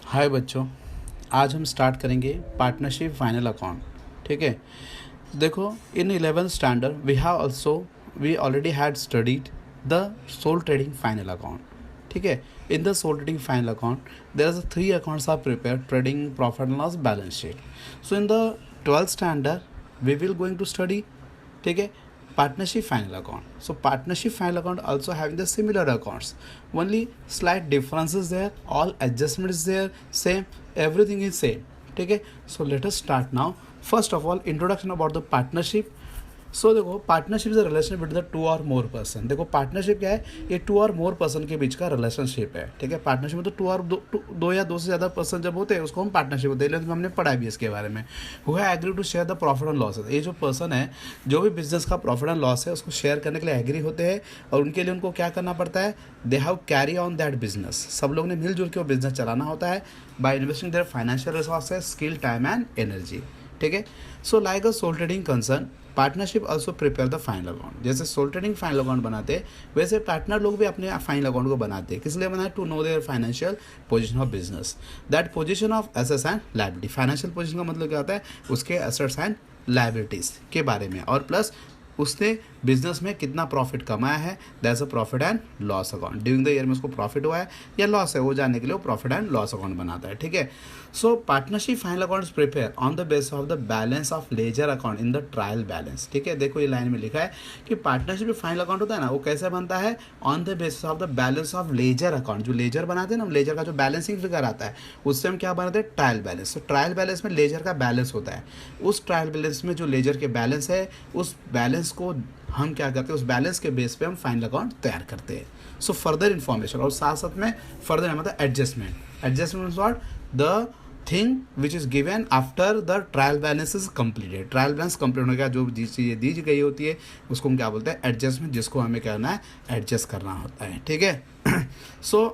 हाय बच्चों, आज हम स्टार्ट करेंगे पार्टनरशिप फाइनल अकाउंट। ठीक है, देखो in 11th standard we already had studied the sole trading final account. ठीक है, in the sole trading final account there are 3 accounts are prepared: trading, profit and loss, balance sheet. So in the 12th standard we will going to study, ठीक है, partnership final account. So partnership final account also having the similar accounts, only slight differences there, all adjustments there same, everything is same. ठीक है, so let us start now. First of all, introduction about the partnership. सो देखो, partnership is a relation between the 2 और more person. देखो partnership क्या है, ये 2 और more person के बीच का रिलेशनशिप है। ठीक है, पार्टनरशिप में तो 2 या 2 से ज़्यादा पर्सन जब होते हैं उसको हम पार्टनरशिप होते हैं। हमने पढ़ा भी इसके बारे में। हु है agree to share the profit and loss. ये जो पर्सन है, जो भी बिजनेस का प्रॉफिट एंड लॉस है उसको शेयर करने के लिए एग्री होते हैं, और उनके लिए उनको क्या करना पड़ता है, they have carry on that business. सब लोग ने मिलजुल के वो बिजनेस चलाना होता है by investing their financial resources, skill, time and energy. ठीक है, so like a sole trading concern, partnership also prepare the final account. जैसे सोल ट्रेडिंग फाइनल अकाउंट बनाते वैसे पार्टनर लोग भी अपने फाइनल अकाउंट को बनाते हैं। किस लिए बनाए? To know their financial position of business, that position of assets and liability. Financial position का मतलब क्या होता है, उसके एसेट्स एंड लायबिलिटीज़ के बारे में, और प्लस उसने बिजनेस में कितना प्रॉफिट कमाया है, that's a profit and loss account. During the year में उसको प्रॉफिट हुआ है या लॉस है, वो जानने के लिए वो प्रॉफिट एंड लॉस अकाउंट बनाता है। ठीक है, सो partnership final account prepare on the basis of the balance of ledger account in the trial balance. ठीक है, देखो ये लाइन में लिखा है कि पार्टनरशिप फाइनल अकाउंट होता है ना, वो कैसे बनता है, on the basis of the balance of ledger account. जो लेजर बनाते हैं ना, लेजर का जो बैलेंसिंग फिगर आता है उससे हम क्या बनाते हैं, ट्रायल बैलेंस। तो ट्रायल बैलेंस में लेजर का बैलेंस होता है, उस ट्रायल बैलेंस में जो लेजर के बैलेंस है, उस बैलेंस को हम क्या करते हैं, उस बैलेंस के बेस पे हम फाइनल अकाउंट तैयार करते हैं। सो फर्दर इन्फॉर्मेशन, और साथ साथ में फर्दर मतलब adjustment what, the thing which is given after the trial balance is completed. Trial balance complete होने का जो चीज़ें दी गई होती है उसको हम क्या बोलते हैं, एडजस्टमेंट, जिसको हमें करना है, एडजस्ट करना होता है। ठीक है, सो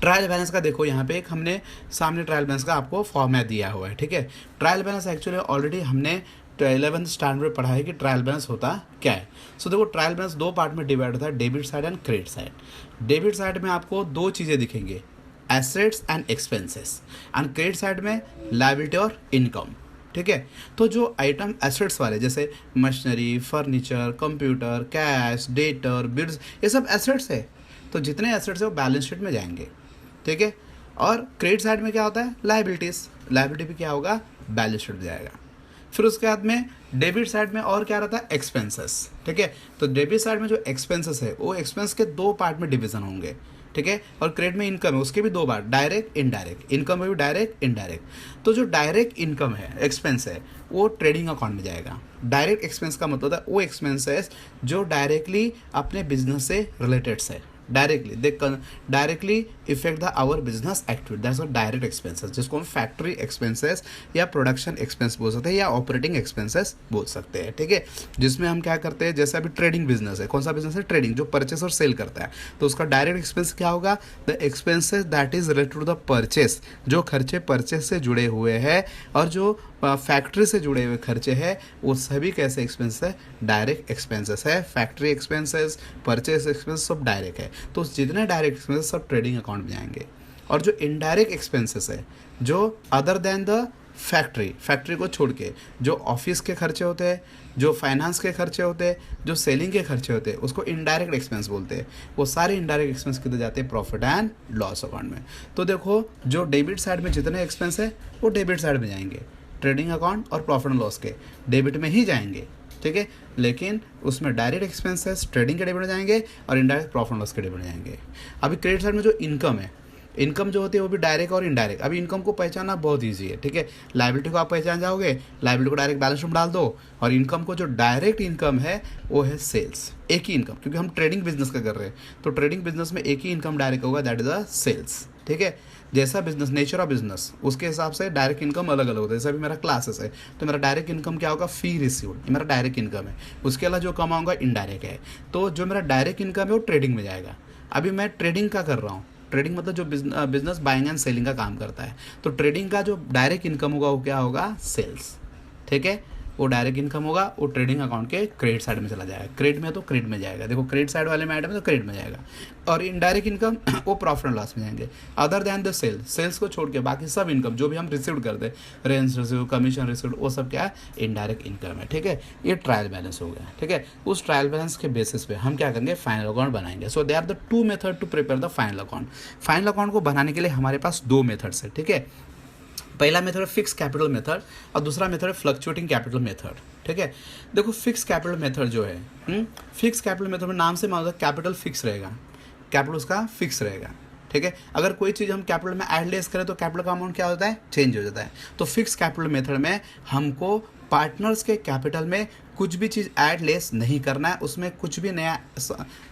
ट्रायल बैलेंस का देखो यहाँ पे एक हमने सामने ट्रायल बैलेंस का आपको फॉर्मेट दिया हुआ है। ठीक है, ट्रायल बैलेंस एक्चुअली ऑलरेडी हमने 11th स्टैंडर्ड में पढ़ा है कि ट्रायल बैलेंस होता क्या है। सो देखो, ट्रायल बैलेंस 2 पार्ट में डिवाइड होता है, debit side and credit side. Debit side में आपको 2 चीज़ें दिखेंगे, assets and expenses, and credit side में लायबिलिटी और इनकम। ठीक है, तो जो आइटम एसेट्स वाले जैसे machinery, furniture, computer, cash, debtor, bills, ये सब एसेट्स है। तो जितने एसेट्स है वो बैलेंस शीट में जाएंगे। ठीक है, और क्रेडिट साइड में क्या होता है, लायबिलिटीज़। लायबिलिटी भी क्या होगा, बैलेंस शीट में जाएगा। फिर उसके बाद में डेबिट साइड में और क्या रहता है, एक्सपेंसेस। ठीक है, तो डेबिट साइड में जो एक्सपेंसेस है वो एक्सपेंस के 2 पार्ट में डिवीजन होंगे। ठीक है, और क्रेडिट में इनकम है, उसके भी 2 पार्ट, डायरेक्ट, इनडायरेक्ट। इनकम में भी डायरेक्ट, इनडायरेक्ट। तो जो डायरेक्ट इनकम है, एक्सपेंस है, वो ट्रेडिंग अकाउंट में जाएगा। डायरेक्ट एक्सपेंस का मतलब है वो एक्सपेंसेस जो डायरेक्टली अपने बिजनेस से रिलेटेड है, directly they directly effect the our business activity, that's direct expenses, जिसको हम फैक्ट्री एक्सपेंसेस या प्रोडक्शन एक्सपेंस बोल सकते हैं या ऑपरेटिंग एक्सपेंसेस बोल सकते हैं। ठीक है, जिसमें हम क्या करते हैं, जैसे अभी ट्रेडिंग बिजनेस है, कौन सा बिजनेस है, ट्रेडिंग, जो परचेस और सेल करता है, तो उसका डायरेक्ट एक्सपेंस क्या होगा, the expenses that is related to the purchase, जो खर्चे परचेस से जुड़े हुए हैं, और जो फैक्ट्री से जुड़े हुए खर्चे हैं वो सभी कैसे एक्सपेंस है, डायरेक्ट एक्सपेंसेस है। फैक्ट्री एक्सपेंसेस, परचेस एक्सपेंस सब डायरेक्ट है, तो जितने डायरेक्ट एक्सपेंसेस सब ट्रेडिंग अकाउंट में जाएंगे। और जो इनडायरेक्ट एक्सपेंसेस है, जो अदर देन द फैक्ट्री को छोड़ के जो ऑफिस के खर्चे होते हैं, जो फाइनेंस के खर्चे होते हैं, जो सेलिंग के खर्चे होते हैं, उसको इनडायरेक्ट एक्सपेंस बोलते हैं। वो सारे इनडायरेक्ट एक्सपेंस कितने जाते हैं, प्रॉफिट एंड लॉस अकाउंट में। तो देखो, जो डेबिट साइड में जितने एक्सपेंस है वो डेबिट साइड में जाएंगे, ट्रेडिंग अकाउंट और प्रॉफिट एंड लॉस के डेबिट में ही जाएंगे। ठीक है, लेकिन उसमें डायरेक्ट एक्सपेंसेस ट्रेडिंग के डेबिट में जाएंगे और इनडायरेक्ट प्रॉफिट एंड लॉस के डेबिट में जाएंगे। अभी क्रेडिट साइड में जो इनकम है, इनकम जो होती है वो भी डायरेक्ट और इनडायरेक्ट। अभी इनकम को पहचानना बहुत ईजी है। ठीक है, लायबिलिटी को आप पहचान जाओगे, लायबिलिटी को डायरेक्ट बैलेंस शीट में डाल दो, और इनकम को, जो डायरेक्ट इनकम है वो है सेल्स, एक ही इनकम, क्योंकि हम ट्रेडिंग बिजनेस का कर रहे हैं, तो ट्रेडिंग बिजनेस में एक ही इनकम डायरेक्ट होगा, दैट इज अ सेल्स। ठीक है, जैसा बिजनेस, नेचर ऑफ बिजनेस, उसके हिसाब से डायरेक्ट इनकम अलग अलग होता है। जैसे अभी मेरा क्लासेस है, तो मेरा डायरेक्ट इनकम क्या होगा, फी रिसीव्ड, ये मेरा डायरेक्ट इनकम है। उसके अलावा जो कमाऊंगा इनडायरेक्ट है। तो जो मेरा डायरेक्ट इनकम है वो ट्रेडिंग में जाएगा। अभी मैं ट्रेडिंग का कर रहा हूँ, ट्रेडिंग मतलब जो बिजनेस बाइंग एंड सेलिंग का काम करता है, तो ट्रेडिंग का जो डायरेक्ट इनकम होगा वो क्या होगा, सेल्स। ठीक है, वो डायरेक्ट इनकम होगा, वो ट्रेडिंग अकाउंट के क्रेडिट साइड में चला जाएगा। क्रेडिट में तो क्रेडिट में जाएगा, देखो क्रेडिट साइड वाले में आइटम है तो क्रेडिट में जाएगा। और इनडायरेक्ट इनकम वो प्रॉफिट एंड लॉस में जाएंगे। अदर दैन द सेल्स को छोड़ के बाकी सब इनकम जो भी हम रिसीव करते हैं, रेंट रिसीव, कमीशन रिसीव, वो सब क्या है, इनडायरेक्ट इनकम है। ठीक है, ये ट्रायल बैलेंस हो गया। ठीक है, उस ट्रायल बैलेंस के बेसिस पे हम क्या करेंगे, फाइनल अकाउंट बनाएंगे। So they are the two method to prepare the final account. Final account को बनाने के लिए हमारे पास दो मेथड्स है। ठीक है, पहला मेथड है फिक्स कैपिटल मेथड और दूसरा मेथड है फ्लक्चुएटिंग कैपिटल मेथड। ठीक है, देखो फिक्स कैपिटल मेथड जो है, फिक्स कैपिटल मेथड में नाम से मान लो कैपिटल फिक्स रहेगा, कैपिटल उसका फिक्स रहेगा। ठीक है, अगर कोई चीज़ हम कैपिटल में ऐड लेस करें तो कैपिटल का अमाउंट क्या होता है, चेंज हो जाता है। तो फिक्स कैपिटल मेथड में हमको पार्टनर्स के कैपिटल में कुछ भी चीज़ ऐड लेस नहीं करना है, उसमें कुछ भी नया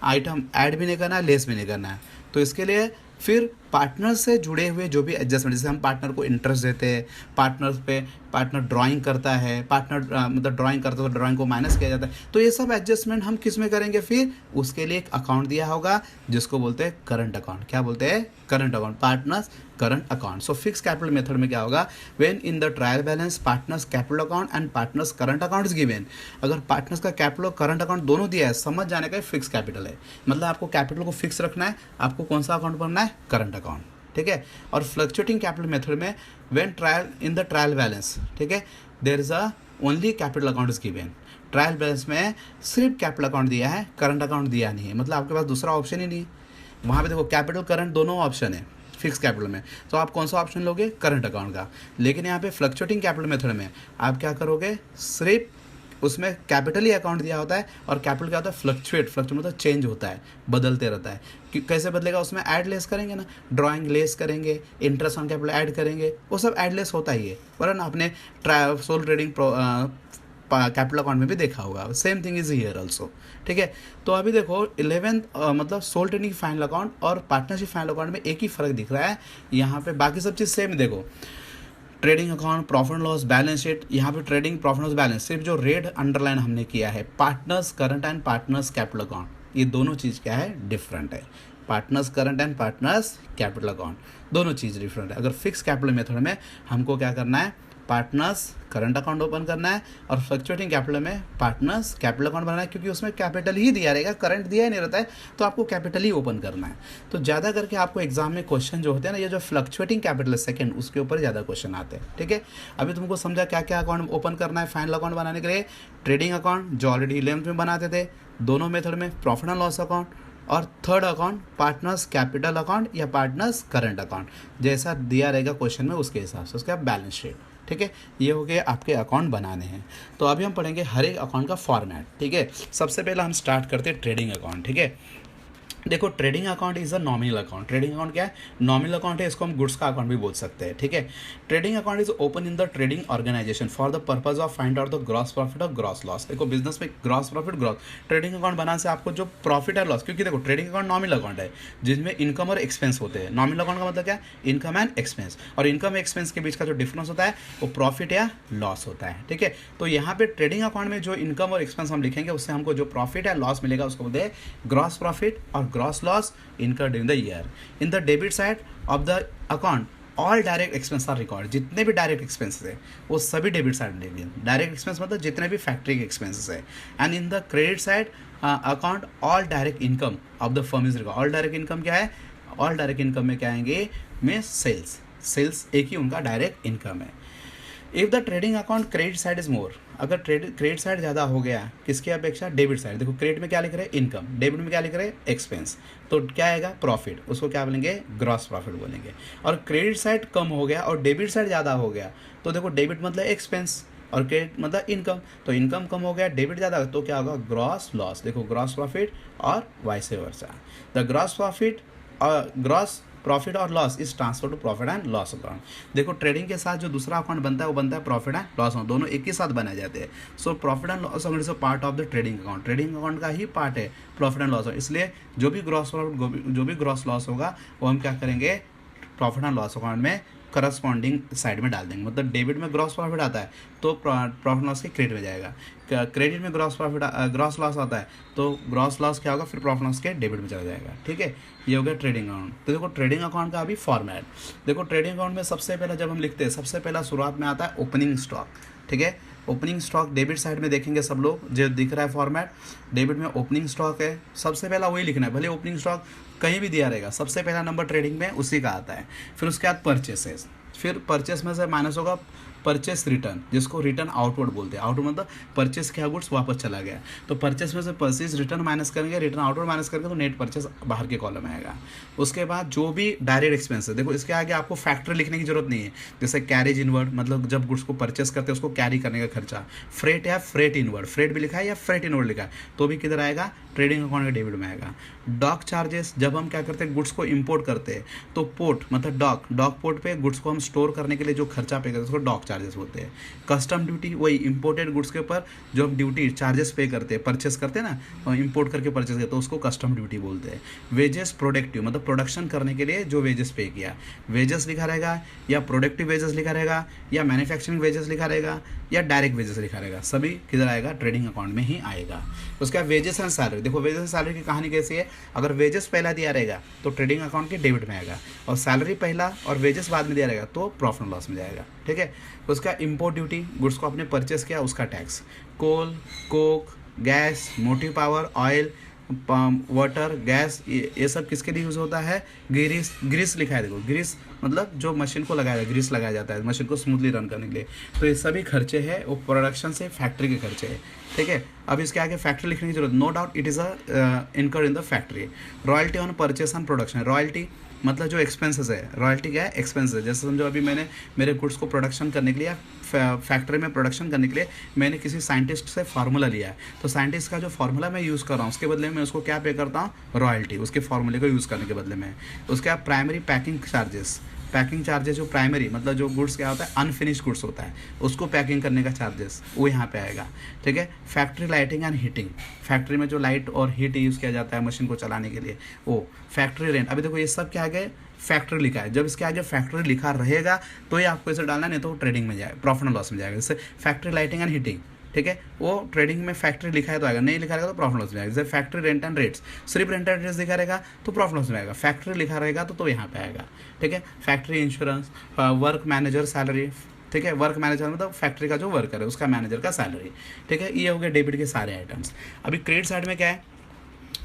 आइटम ऐड भी नहीं करना है, लेस भी नहीं करना है। तो इसके लिए फिर पार्टनर से जुड़े हुए जो भी एडजस्टमेंट, जैसे हम पार्टनर को इंटरेस्ट देते हैं, पार्टनर ड्राइंग करता है, मतलब ड्राइंग करता है तो ड्राइंग को माइनस किया जाता है, तो ये सब एडजस्टमेंट हम किस में करेंगे, फिर उसके लिए एक अकाउंट दिया होगा जिसको बोलते हैं करंट अकाउंट। क्या बोलते हैं, current account, partners current account. So fix capital method में क्या होगा, when in the trial balance partners capital account and partners current account is given. अगर पार्टनर्स का कैपिटल और करंट अकाउंट दोनों दिया है, समझ जाने का फिक्स कैपिटल है, मतलब आपको कैपिटल को फिक्स रखना है, आपको कौन सा अकाउंट बनना है, करंट अकाउंट। ठीक है, और फ्लक्चुएटिंग कैपिटल मेथड में when trial in the trial balance, ठीक है, there is a only capital account is given. Trial balance में सिर्फ कैपिटल अकाउंट दिया है, करंट अकाउंट दिया नहीं है, मतलब आपके पास दूसरा ऑप्शन ही नहीं है। वहाँ पे देखो कैपिटल करंट दोनों ऑप्शन है फिक्स कैपिटल में, तो आप कौन सा ऑप्शन लोगे, करंट अकाउंट का। लेकिन यहाँ पे फ्लक्चुएटिंग कैपिटल मेथड में आप क्या करोगे, सिर्फ उसमें कैपिटल ही अकाउंट दिया होता है, और कैपिटल क्या होता है, फ्लक्चुएट मतलब चेंज होता है, बदलते रहता है। कैसे बदलेगा, उसमें ऐड लेस करेंगे ना, ड्राइंग लेस करेंगे, इंटरेस्ट ऑन कैपिटल ऐड करेंगे, वो सब ऐड लेस होता ही है, वरना आपने सोल ट्रेडिंग कैपिटल अकाउंट में भी देखा होगा। Same thing is here also. ठीक है, तो अभी देखो 11th मतलब सोल ट्रेडिंग फाइनल अकाउंट और पार्टनरशिप फाइनल अकाउंट में एक ही फर्क दिख रहा है। यहाँ पे बाकी सब चीज़ सेम। देखो trading account, profit and loss, balance sheet, यहाँ पे trading, profit and loss, balance, सिर्फ जो रेड अंडरलाइन हमने किया है partners current and partners capital account, ये दोनों चीज़ क्या है, डिफरेंट है। Partners current and partners capital account दोनों चीज़ डिफरेंट है। अगर फिक्स कैपिटल मेथड में हमको क्या करना है, पार्टनर्स करंट अकाउंट ओपन करना है, और फ्लक्चुएटिंग कैपिटल में पार्टनर्स कैपिटल अकाउंट बनाना है, क्योंकि उसमें कैपिटल ही दिया रहेगा, करंट दिया ही नहीं रहता है, तो आपको कैपिटल ही ओपन करना है। तो ज़्यादा करके आपको एग्जाम में क्वेश्चन जो होते हैं ना, ये जो फ्लक्चुएटिंग कैपिटल है सेकंड, उसके ऊपर ज़्यादा क्वेश्चन आते हैं। ठीक है, अभी तुमको समझा क्या क्या अकाउंट ओपन करना है फाइनल अकाउंट बनाने के लिए। ट्रेडिंग अकाउंट जो ऑलरेडी 11th में बनाते थे, दोनों मेथड में प्रॉफिट एंड लॉस अकाउंट, और third account partners capital account या पार्टनर्स करंट अकाउंट, जैसा दिया रहेगा क्वेश्चन में उसके हिसाब से उसका बैलेंस शीट। ठीक है, ये हो गया आपके अकाउंट बनाने हैं। तो अभी हम पढ़ेंगे हर एक अकाउंट का फॉर्मेट। ठीक है, सबसे पहले हम स्टार्ट करते हैं ट्रेडिंग अकाउंट। ठीक है, देखो trading account is a nominal account. Trading account क्या है, नॉमिनल अकाउंट है, इसको हम गुड्स का अकाउंट भी बोल सकते हैं। ठीक है, trading account is open in the trading organisation for the purpose of find out the gross profit और ग्रॉस लॉस। देखो बिजनेस में gross profit, gross, trading account बनाने से आपको जो प्रॉफिट है लॉस, क्योंकि देखो ट्रेडिंग अकाउंट नॉमिनल अकाउंट है जिसमें इनकम और एक्सपेंस होते हैं। नॉमिनल अकाउंट का मतलब क्या है, इनकम एंड एक्सपेंस, और इनकम एक्सपेंस के बीच का जो डिफरेंस होता है वो प्रॉफिट या लॉस होता है। ठीक है, तो यहाँ पे ट्रेडिंग अकाउंट में जो इनकम और एक्सपेंस हम लिखेंगे, उससे हमको जो प्रॉफिट या लॉस मिलेगा उसको बोलते हैं ग्रॉस प्रॉफिट और gross loss incurred in the year. In the debit side of the account, all direct expense are recorded. जितने भी डायरेक्ट एक्सपेंसेस है वो सभी डेबिट साइड में लेंगे। डायरेक्ट एक्सपेंस मतलब जितने भी फैक्ट्री के एक्सपेंसेस है। And in the credit side account all direct income of the firm is record. All direct income क्या है, ऑल डायरेक्ट इनकम में क्या आएंगे, में सेल्स एक ही उनका डायरेक्ट इनकम है। If the trading account credit side is more, अगर क्रेडिट साइड ज़्यादा हो गया किसके अपेक्षा, डेबिट साइड। देखो क्रेडिट में क्या लिख रहे हैं, इनकम, डेबिट में क्या लिख रहे हैं, एक्सपेंस, तो क्या आएगा, प्रॉफिट, उसको क्या बोलेंगे, ग्रॉस प्रॉफिट बोलेंगे। और क्रेडिट साइड कम हो गया और डेबिट साइड ज़्यादा हो गया, तो देखो डेबिट मतलब एक्सपेंस और क्रेडिट मतलब इनकम, तो इनकम कम हो गया, डेबिट ज़्यादा, तो क्या होगा, ग्रॉस लॉस। देखो ग्रॉस प्रॉफिट और vice versa, the gross profit और ग्रॉस प्रॉफिट और loss is transfer to profit and loss account. देखो ट्रेडिंग के साथ जो दूसरा अकाउंट बनता है वो बनता है प्रॉफिट एंड लॉस अकाउंट, दोनों एक ही साथ बनाए जाते हैं। So profit and loss account is a part of the trading account. Trading account का ही पार्ट है प्रॉफिट एंड लॉस अकाउंट, इसलिए जो भी ग्रॉस प्रॉफिट, जो भी ग्रॉस लॉस होगा वो हम क्या करेंगे, प्रॉफिट एंड लॉस अकाउंट में करस्पॉन्डिंग साइड में डाल देंगे। मतलब डेबिट में ग्रॉस प्रॉफिट आता है तो प्रॉफिट लॉस के क्रेडिट में जाएगा, क्रेडिट में ग्रॉस लॉस आता है तो ग्रॉस लॉस क्या होगा, फिर प्रॉफिट लॉस के डेबिट में चला जाएगा। ठीक है, ये हो गया ट्रेडिंग अकाउंट। तो देखो ट्रेडिंग अकाउंट का अभी फॉर्मेट देखो। ट्रेडिंग अकाउंट में सबसे पहले जब हम लिखते हैं, सबसे पहला शुरुआत में आता है ओपनिंग स्टॉक। ठीक है, ओपनिंग स्टॉक डेबिट साइड में देखेंगे सब लोग, जो दिख रहा है फॉर्मेट, डेबिट में ओपनिंग स्टॉक है, सबसे पहला वही लिखना है, भले ओपनिंग स्टॉक कहीं भी दिया रहेगा, सबसे पहला नंबर ट्रेडिंग में उसी का आता है। फिर उसके बाद परचेसेस, फिर परचेस में से माइनस होगा परचेस रिटर्न, जिसको रिटर्न आउटवर्ड बोलते हैं। आउटवर्ड मतलब परचेस किया गुड्स वापस चला गया, तो परचेस में से परचेस रिटर्न माइनस करेंगे, रिटर्न आउटवर्ड माइनस करेंगे तो नेट परचेस बाहर के कॉलम में आएगा। उसके बाद जो भी डायरेक्ट एक्सपेंस है, देखो इसके आगे आपको फैक्टर लिखने की जरूरत नहीं है, जैसे कैरेज इनवर्ड मतलब जब गुड्स को परचेस करते हैं उसको कैरी करने का खर्चा, फ्रेट या फ्रेट इनवर्ड, फ्रेट भी लिखा है या फ्रेट इनवर्ड लिखा है तो भी किधर आएगा, ट्रेडिंग अकाउंट के डेबिट में आएगा। डॉक चार्जेस, जब हम क्या करते हैं गुड्स को इंपोर्ट करते हैं तो पोर्ट मतलब डॉक पोर्ट पे गुड्स को हम स्टोर करने के लिए जो खर्चा पे करते हैं उसको डॉक चार्जेस बोलते हैं। कस्टम ड्यूटी, वही इंपोर्टेड गुड्स के ऊपर जो हम ड्यूटी चार्जेस पे करते हैं, परचेस करते हैं ना, इंपोर्ट करके परचेस करते हैं तो उसको कस्टम ड्यूटी बोलते हैं। वेजेस प्रोडक्टिव मतलब प्रोडक्शन करने के लिए जो वेजेस पे किया, वेजेस लिखा रहेगा या प्रोडक्टिव वेजेस लिखा रहेगा या मैन्युफैक्चरिंग वेजेस लिखा रहेगा या डायरेक्ट वेजेस लिखा रहेगा, सभी किधर आएगा, ट्रेडिंग अकाउंट में ही आएगा। उसके बाद वेजेस एंड सैलरी, देखो वेजेस एंड सैलरी की कहानी कैसी है, अगर वेजेस पहला दिया रहेगा तो ट्रेडिंग अकाउंट के डेबिट में आएगा, और सैलरी पहला और वेजेस बाद में दिया रहेगा तो प्रॉफिट एंड लॉस में जाएगा, ठीक है। उसका इंपोर्ट ड्यूटी, गुड्स को आपने परचेस किया उसका tax, coal, coke, gas, motive power, oil, water, gas, ये सब किसके लिए यूज़ होता है, ग्रीस लिखा है, देखो ग्रीस मतलब जो मशीन को लगाया ग्रीस लगाया जाता है मशीन को स्मूथली रन करने के लिए, तो ये सभी खर्चे हैं वो प्रोडक्शन से फैक्ट्री के खर्चे हैं, ठीक है। अब इसके आगे फैक्ट्री लिखने की जरूरत, no doubt it is incurred in the factory. Royalty on purchase and production, royalty मतलब जो एक्सपेंसेस है, रॉयल्टी क्या है, एक्सपेंसेस है। जैसे समझो अभी मैंने मेरे गुड्स को प्रोडक्शन करने के लिए फैक्ट्री में प्रोडक्शन करने के लिए मैंने किसी साइंटिस्ट से फार्मूला लिया है, तो साइंटिस्ट का जो फार्मूला मैं यूज़ कर रहा हूँ उसके बदले में मैं उसको क्या पे करता हूँ, रॉयल्टी, उसके फार्मूले को यूज़ करने के बदले में। उसके बाद primary packing charges, packing charges जो प्राइमरी मतलब जो गुड्स क्या होता है अनफिनिश्ड गुड्स होता है उसको पैकिंग करने का चार्जेस वो यहाँ पे आएगा, ठीक है। Factory lighting and heating, factory में जो लाइट और हीट यूज़ किया जाता है मशीन को चलाने के लिए वो। फैक्ट्री रेंट, अभी देखो ये सब क्या आगे फैक्ट्री लिखा है, जब इसके आगे फैक्ट्री लिखा रहेगा तो ये आपको इसे डालना, नहीं तो ट्रेडिंग में जाएगा, प्रॉफिट एंड लॉस में जाएगा। जैसे फैक्ट्री लाइटिंग एंड हीटिंग, ठीक है, वो ट्रेडिंग में फैक्ट्री लिखा है तो आएगा, नहीं लिखा रहेगा तो प्रॉफिट लॉस में आएगा। जैसे फैक्ट्री रेंट एंड रेट्स, सिर्फ रेंट एंड रेट्स लिखा रहेगा तो प्रॉफिट लॉस में आएगा, फैक्ट्री लिखा रहेगा तो यहाँ पे आएगा, ठीक है। Factory insurance, work manager salary, ठीक है, वर्क मैनेजर मतलब फैक्ट्री का जो वर्कर है उसका मैनेजर का सैलरी, ठीक है। ये हो गया डेबिट के सारे आइटम्स। अभी क्रेडिट साइड में क्या है,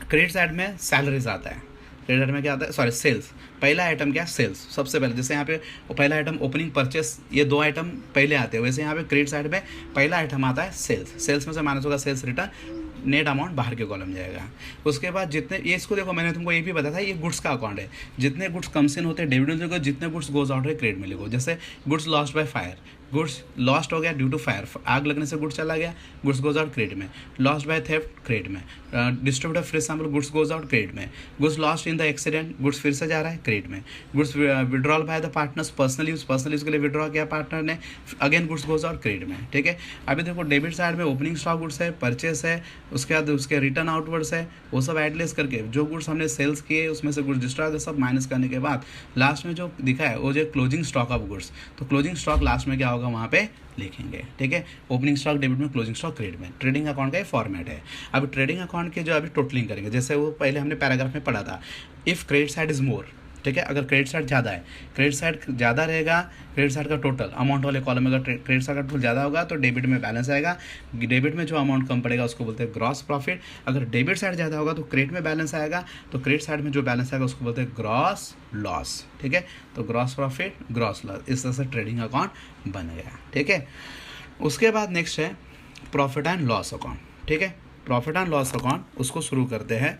क्रेडिट साइड में सैलरीज आता है, क्रेडिट में क्या आता है, सॉरी सेल्स, पहला आइटम क्या है, सेल्स सबसे पहले। जैसे यहाँ पे पहला आइटम ओपनिंग परचेस, ये दो आइटम पहले आते हैं, वैसे यहाँ पे क्रेडिट साइड में पहला आइटम आता है सेल्स, सेल्स में से माइनस होगा सेल्स रिटर्न, नेट अमाउंट बाहर के कॉलम जाएगा। उसके बाद जितने, ये इसको देखो मैंने तुमको ये भी बताया था ये गुड्स का अकाउंट है, जितने गुड्स कम्स इन होते हैं डेबिट में लिखो, जितने गुड्स गोज आउट है क्रेडिट में लिखो। जैसे goods lost by fire, goods lost हो गया ड्यू टू फायर, आग लगने से गुड्स चला गया, गुड्स गोज आउट क्रेडिट में। लॉस्ट बाय थेफ्ट क्रेडिट में। Distributor for example goods goes out credit में। Goods lost in the accident, goods फिर से जा रहा है क्रेडिट में। Goods withdrawal by the partners, personal use के लिए विड्रॉ किया पार्टनर ने, again goods goes out credit में, ठीक है। अभी देखो डेबिट साइड में ओपनिंग स्टॉक गुड्स है, परचेस है, उसके बाद उसके रिटर्न आउटवर्ड्स है, वो सब एडलेस करके जो गुड्स हमने सेल्स किए उसमें से गुड्स डिस्ट्रॉय सब माइनस करने के बाद लास्ट में जो दिखा है वो जो क्लोजिंग स्टॉक ऑफ गुड्स, तो क्लोजिंग स्टॉक लास्ट में क्या होगा वहाँ पे लिखेंगे, ठीक है। ओपनिंग स्टॉक डेबिट में, क्लोजिंग स्टॉक क्रेडिट में। ट्रेडिंग अकाउंट का ये फॉर्मेट है। अब ट्रेडिंग अकाउंट के जो अभी टोटलिंग करेंगे, जैसे वो पहले हमने पैराग्राफ में पढ़ा था, if credit side is more, ठीक है, अगर क्रेडिट साइड ज़्यादा है, क्रेडिट साइड ज़्यादा रहेगा, क्रेडिट साइड का टोटल अमाउंट वाले कॉलम में अगर क्रेडिट साइड का टोटल ज़्यादा होगा तो डेबिट में बैलेंस आएगा, डेबिट में जो अमाउंट कम पड़ेगा उसको बोलते हैं ग्रॉस प्रॉफिट। अगर डेबिट साइड ज़्यादा होगा तो क्रेडिट में बैलेंस आएगा, तो क्रेडिट साइड में जो बैलेंस आएगा उसको बोलते हैं ग्रॉस लॉस, ठीक है। तो ग्रॉस प्रॉफिट, ग्रॉस लॉस, इस तरह से ट्रेडिंग अकाउंट बन गया, ठीक है। उसके बाद नेक्स्ट है प्रॉफिट एंड लॉस अकाउंट, ठीक है। प्रॉफिट एंड लॉस अकाउंट उसको शुरू करते हैं